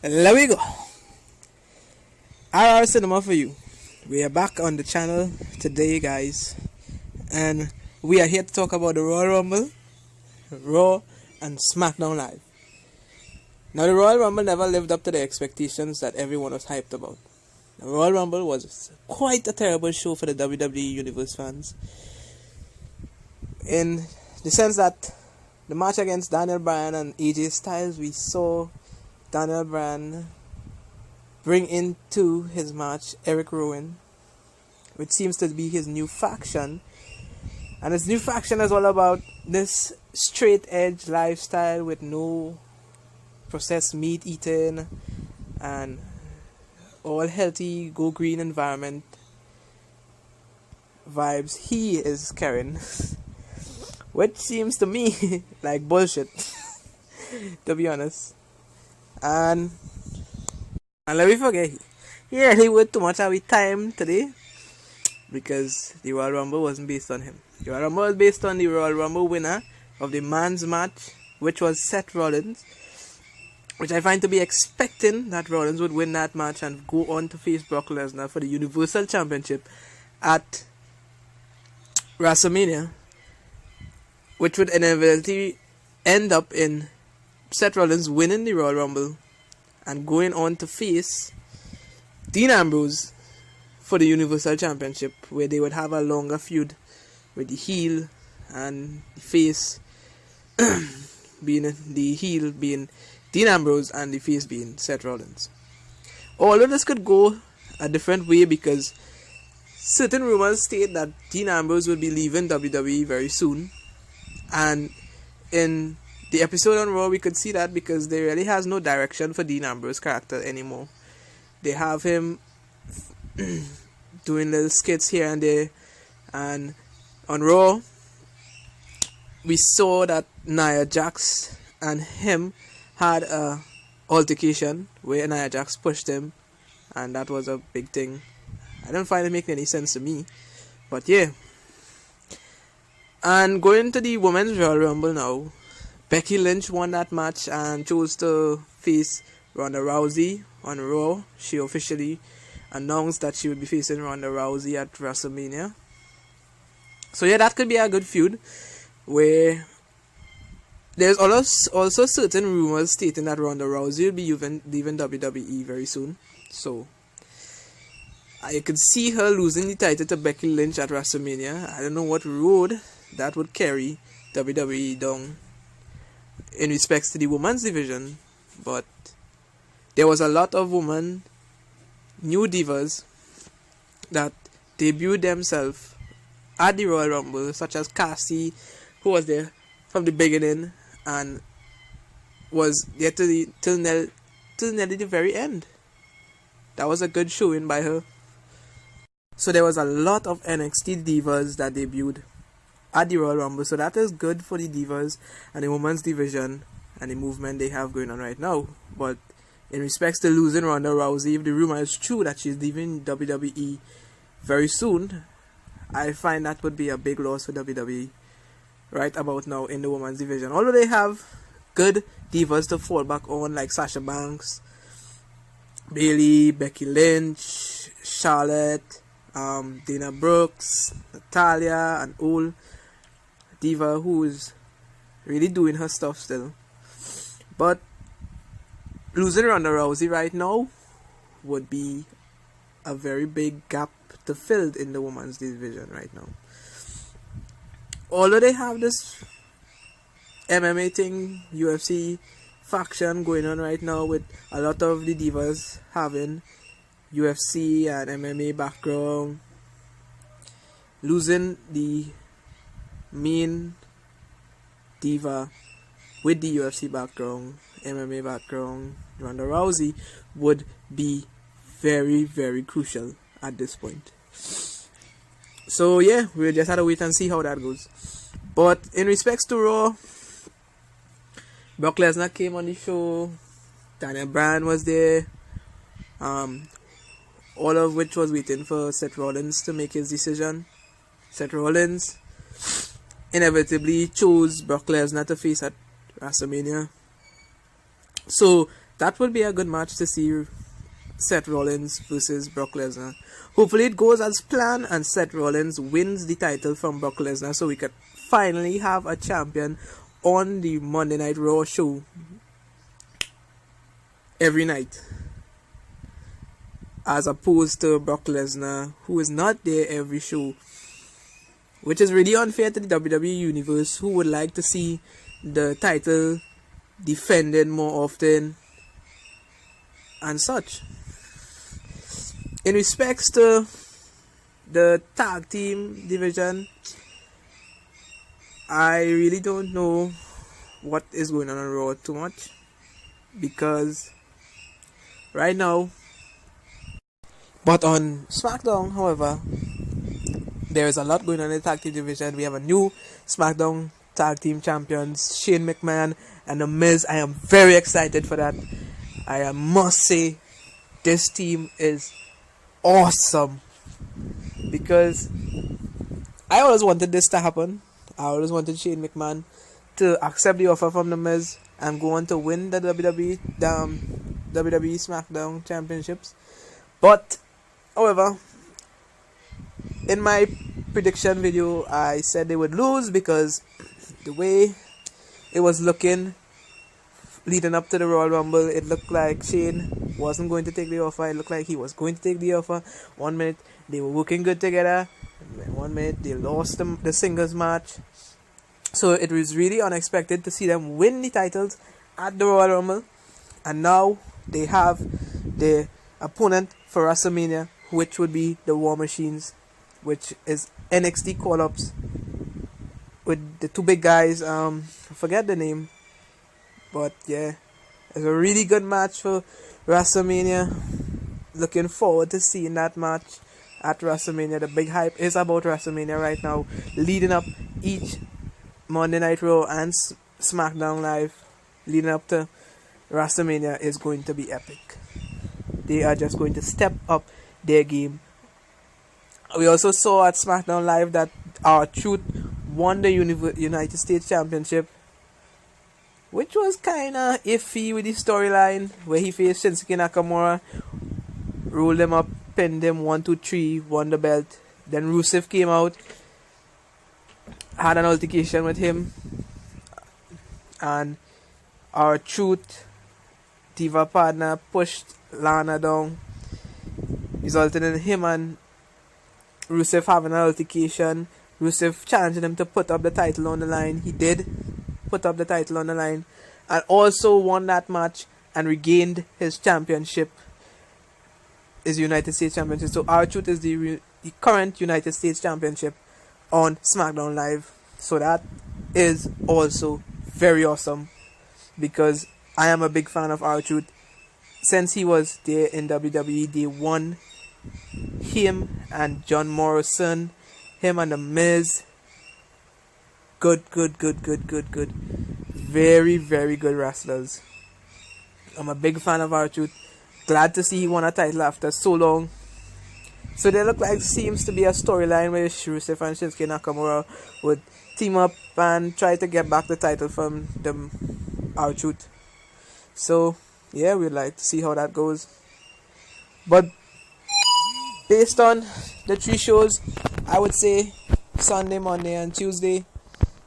There we go. RR Cinema for you. We are back on the channel today, guys, and we are here to talk about the Royal Rumble, Raw, and Smackdown Live. Now, the Royal Rumble never lived up to the expectations that everyone was hyped about. The Royal Rumble was quite a terrible show for the WWE Universe fans, in the sense that the match against Daniel Bryan and AJ Styles, we saw Daniel Bryan bring into his match Eric Rowan, which seems to be his new faction. And his new faction is all about this straight edge lifestyle with no processed meat eating and all healthy, go green environment vibes he is carrying. Which seems to me like bullshit, to be honest. And let me forget, he really worked too much of his time today, because the Royal Rumble wasn't based on him. The Royal Rumble was based on the Royal Rumble winner of the man's match, which was Seth Rollins, which I find to be expecting that Rollins would win that match and go on to face Brock Lesnar for the Universal Championship at WrestleMania, which would inevitably end up in Seth Rollins winning the Royal Rumble and going on to face Dean Ambrose for the Universal Championship, where they would have a longer feud with the heel and the face being the heel being Dean Ambrose and the face being Seth Rollins. Although this could go a different way, because certain rumors state that Dean Ambrose will be leaving WWE very soon, and in the episode on Raw we could see that, because there really has no direction for Dean Ambrose's character anymore. They have him doing little skits here and there, and on Raw we saw that Nia Jax and him had a altercation where Nia Jax pushed him, and that was a big thing. I don't find it making any sense to me, but yeah. And going to the Women's Royal Rumble now, Becky Lynch won that match and chose to face Ronda Rousey on Raw. She officially announced that she would be facing Ronda Rousey at WrestleMania. So yeah, that could be a good feud, where there's also certain rumors stating that Ronda Rousey will be leaving WWE very soon. So I could see her losing the title to Becky Lynch at WrestleMania. I don't know what road that would carry WWE down in respects to the women's division, but there was a lot of new divas that debuted themselves at the Royal Rumble, such as Cassie, who was there from the beginning and was there till nearly the very end. That was a good showing by her. So there was a lot of NXT divas that debuted at the Royal Rumble, so that is good for the divas and the women's division and the movement they have going on right now. But in respects to losing Ronda Rousey, if the rumor is true that she's leaving WWE very soon, I find that would be a big loss for WWE right about now in the women's division. Although they have good divas to fall back on, like Sasha Banks, Bayley, Becky Lynch, Charlotte, Dana Brooks, Natalia, and old diva who is really doing her stuff still. But losing Ronda Rousey right now would be a very big gap to fill in the women's division right now. Although they have this MMA thing, UFC faction going on right now, with a lot of the divas having UFC and MMA background, losing the main diva with the UFC background, MMA background, Ronda Rousey, would be very, very crucial at this point. So yeah, we'll just have to wait and see how that goes. But in respects to Raw, Brock Lesnar came on the show, Daniel Bryan was there, all of which was waiting for Seth Rollins to make his decision. Seth Rollins inevitably chose Brock Lesnar to face at WrestleMania. So that will be a good match to see Seth Rollins versus Brock Lesnar. Hopefully it goes as planned and Seth Rollins wins the title from Brock Lesnar so we could finally have a champion on the Monday Night Raw show every night, as opposed to Brock Lesnar, who is not there every show, which is really unfair to the WWE Universe, who would like to see the title defended more often and such. In respects to the tag team division, I really don't know what is going on Raw too much, because right now, but on Smackdown, however, there is a lot going on in the tag team division. We have a new Smackdown tag team champions, Shane McMahon and The Miz. I am very excited for that. I must say, this team is awesome, because I always wanted this to happen. I always wanted Shane McMahon to accept the offer from The Miz and go on to win the WWE Smackdown championships. But however, in my prediction video, I said they would lose because the way it was looking leading up to the Royal Rumble, it looked like Shane wasn't going to take the offer. It looked like he was going to take the offer. 1 minute they were working good together, and 1 minute they lost the singles match. So it was really unexpected to see them win the titles at the Royal Rumble, and now they have the opponent for WrestleMania, which would be the War Machines, which is NXT call-ups with the two big guys. I forget the name, but yeah, it's a really good match for WrestleMania. Looking forward to seeing that match at WrestleMania. The big hype is about WrestleMania right now, leading up each Monday Night Raw and Smackdown Live leading up to WrestleMania is going to be epic. They are just going to step up their game. We also saw at Smackdown Live that R-Truth won the United States Championship, which was kind of iffy with the storyline, where he faced Shinsuke Nakamura, rolled him up, pinned him 1, 2, 3, won the belt. Then Rusev came out, had an altercation with him, and R-Truth, Diva partner, pushed Lana down, resulting in him and Rusev having an altercation. Rusev challenging him to put up the title on the line. He did put up the title on the line and also won that match and regained his championship, his United States Championship. So R-Truth is the current United States Championship on SmackDown Live. So that is also very awesome, because I am a big fan of R-Truth. Since he was there in WWE, they won. Him and John Morrison, him and The Miz. Good. Very, very good wrestlers. I'm a big fan of R-Truth. Glad to see he won a title after so long. So there look like seems to be a storyline where Rusev and Shinsuke Nakamura would team up and try to get back the title from the R-Truth. So yeah, we'd like to see how that goes. But based on the 3 shows, I would say Sunday, Monday and Tuesday,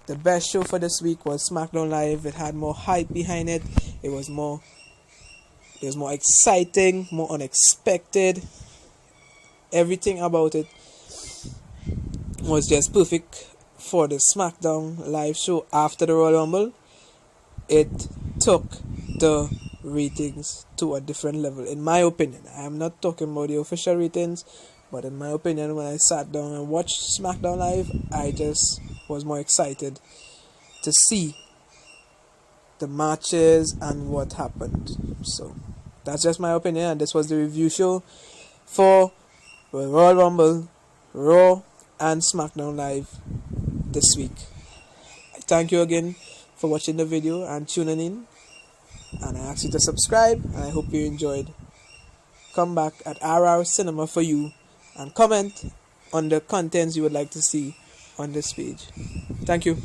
the best show for this week was SmackDown Live. It had more hype behind it. It was more exciting, more unexpected. Everything about it was just perfect for the SmackDown Live show after the Royal Rumble. It took the ratings to a different level, in my opinion. I am not talking about the official ratings, but in my opinion, when I sat down and watched SmackDown Live, I just was more excited to see the matches and what happened. So that's just my opinion, and this was the review show for Royal Rumble, Raw and SmackDown Live this week. Thank you again for watching the video and tuning in, and I ask you to subscribe, and I hope you enjoyed. Come back at RR Cinema for you and comment on the contents you would like to see on this page. Thank you.